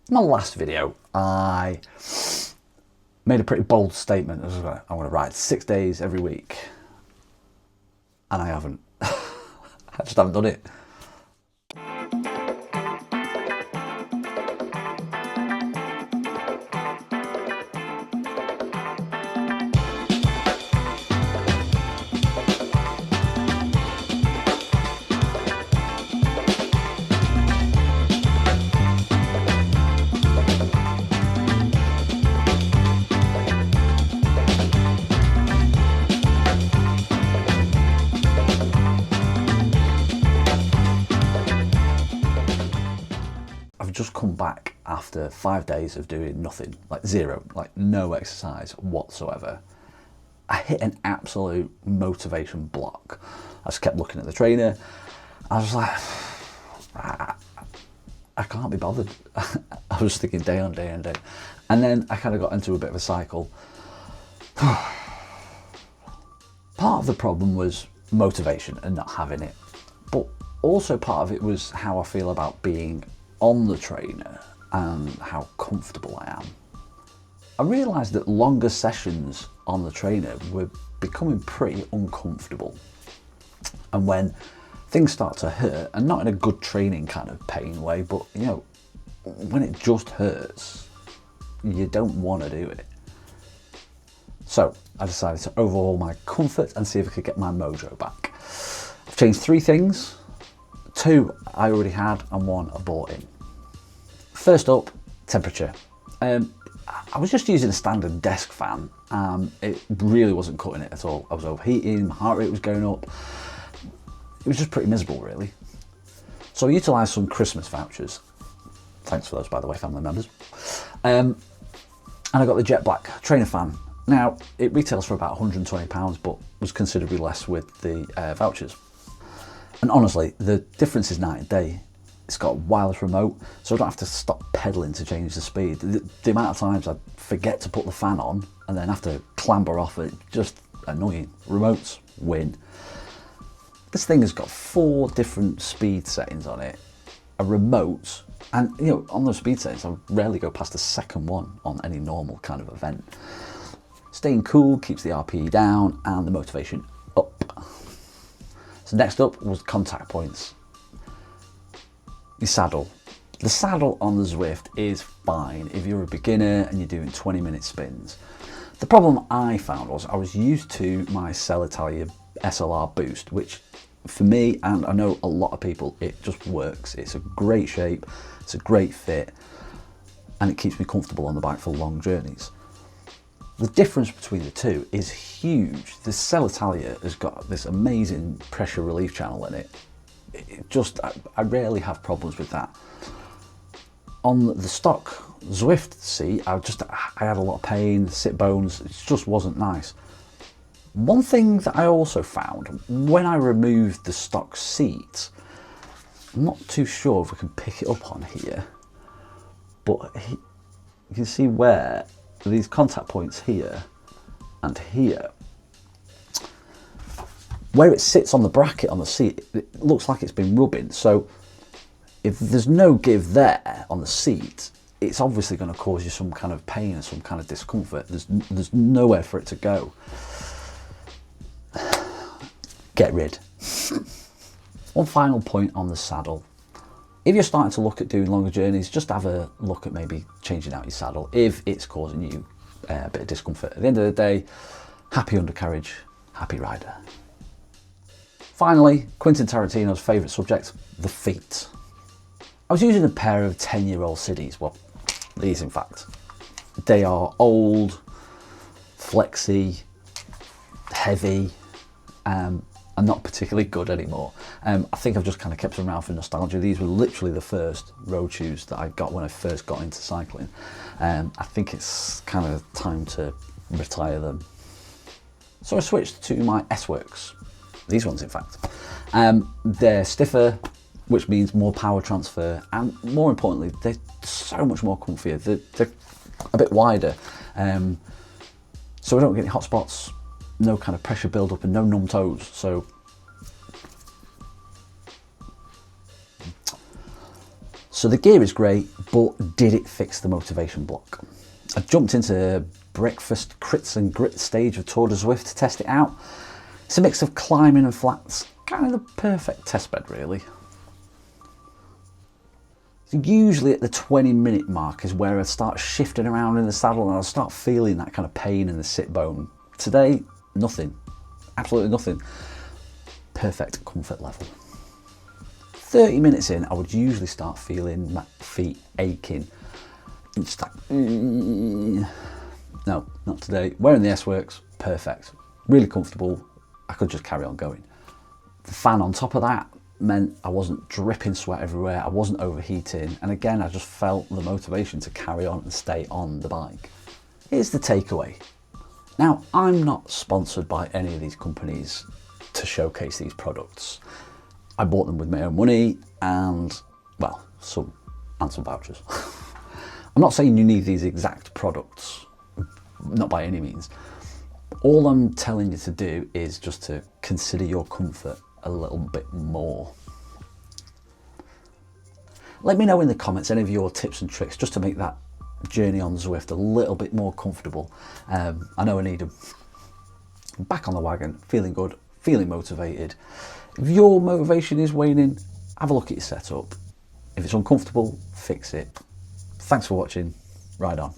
In my last video, I made a pretty bold statement. I want to ride 6 days every week. And I haven't. I just haven't done it. I've just come back after 5 days of doing nothing, like zero, like no exercise whatsoever. I hit an absolute motivation block. I just kept looking at the trainer. I was like, I can't be bothered. I was thinking day on day on day. And then I kind of got into a bit of a cycle. Part of the problem was motivation and not having it. But also part of it was how I feel about being on the trainer and how comfortable I am. I realised that longer sessions on the trainer were becoming pretty uncomfortable. And when things start to hurt, and not in a good training kind of pain way, but you know, when it just hurts, you don't want to do it. So I decided to overhaul my comfort and see if I could get my mojo back. I've changed 3 things. 2 I already had and 1 I bought in. First up, temperature. I was just using a standard desk fan. It really wasn't cutting it at all. I was overheating, my heart rate was going up. It was just pretty miserable, really. So I utilised some Christmas vouchers. Thanks for those, by the way, family members. And I got the JetBlack Trainer Fan. Now, it retails for about £120, but was considerably less with the vouchers. And honestly, the difference is night and day. It's got a wireless remote, so I don't have to stop pedaling to change the speed. The amount of times I forget to put the fan on and then have to clamber off it, just annoying. Remotes win. This thing has got 4 different speed settings on it, a remote, and you know, on those speed settings, I rarely go past the second one on any normal kind of event. Staying cool keeps the RPE down and the motivation up. So next up was contact points. Your saddle. The saddle on the Zwift is fine if you're a beginner and you're doing 20-minute spins. The problem I found was I was used to my Selle Italia SLR Boost, which for me, and I know a lot of people, it just works. It's a great shape, it's a great fit, and it keeps me comfortable on the bike for long journeys. The difference between the two is huge. The Selle Italia has got this amazing pressure relief channel in it. I rarely have problems with that. On the stock Zwift seat, I had a lot of pain, sit bones, it just wasn't nice. One thing that I also found, when I removed the stock seat, I'm not too sure if we can pick it up on here, but you can see where these contact points here and here, where it sits on the bracket on the seat, it looks like it's been rubbing. So if there's no give there on the seat, it's obviously going to cause you some kind of pain and some kind of discomfort. There's nowhere for it to go. Get rid. One final point on the saddle. If you're starting to look at doing longer journeys, just have a look at maybe changing out your saddle if it's causing you a bit of discomfort. At the end of the day, happy undercarriage, happy rider. Finally, Quentin Tarantino's favourite subject, the feet. I was using a pair of 10-year-old SIDIs, well, these in fact. They are old, flexy, heavy, and not particularly good anymore. I think I've just kind of kept them around for nostalgia. These were literally the first road shoes that I got when I first got into cycling. I think it's kind of time to retire them. So I switched to my S-Works. These ones, in fact. They're stiffer, which means more power transfer, and more importantly, they're so much more comfier. They're a bit wider, so I don't get any hot spots, no kind of pressure build up, and no numb toes. So the gear is great, But did it fix the motivation block? I jumped into breakfast crits and grit stage of Tour de Zwift to test it out. It's a mix of climbing and flats, kind of the perfect test bed really. Usually at the 20-minute mark is where I start shifting around in the saddle and I'll start feeling that kind of pain in the sit bone. Today, nothing, absolutely nothing. Perfect comfort level. 30 minutes in, I would usually start feeling my feet aching. It's just like, no, not today. Wearing the S-Works, perfect. Really comfortable, I could just carry on going. The fan on top of that meant I wasn't dripping sweat everywhere, I wasn't overheating, and again I just felt the motivation to carry on and stay on the bike. Here's the takeaway. Now, I'm not sponsored by any of these companies to showcase these products. I bought them with my own money and, well, some vouchers. I'm not saying you need these exact products, not by any means. All I'm telling you to do is just to consider your comfort a little bit more. Let me know in the comments any of your tips and tricks just to make that journey on Zwift a little bit more comfortable. I know I need them. Back on the wagon, feeling good, feeling motivated. If your motivation is waning, have a look at your setup. If it's uncomfortable, fix it. Thanks for watching. Ride on.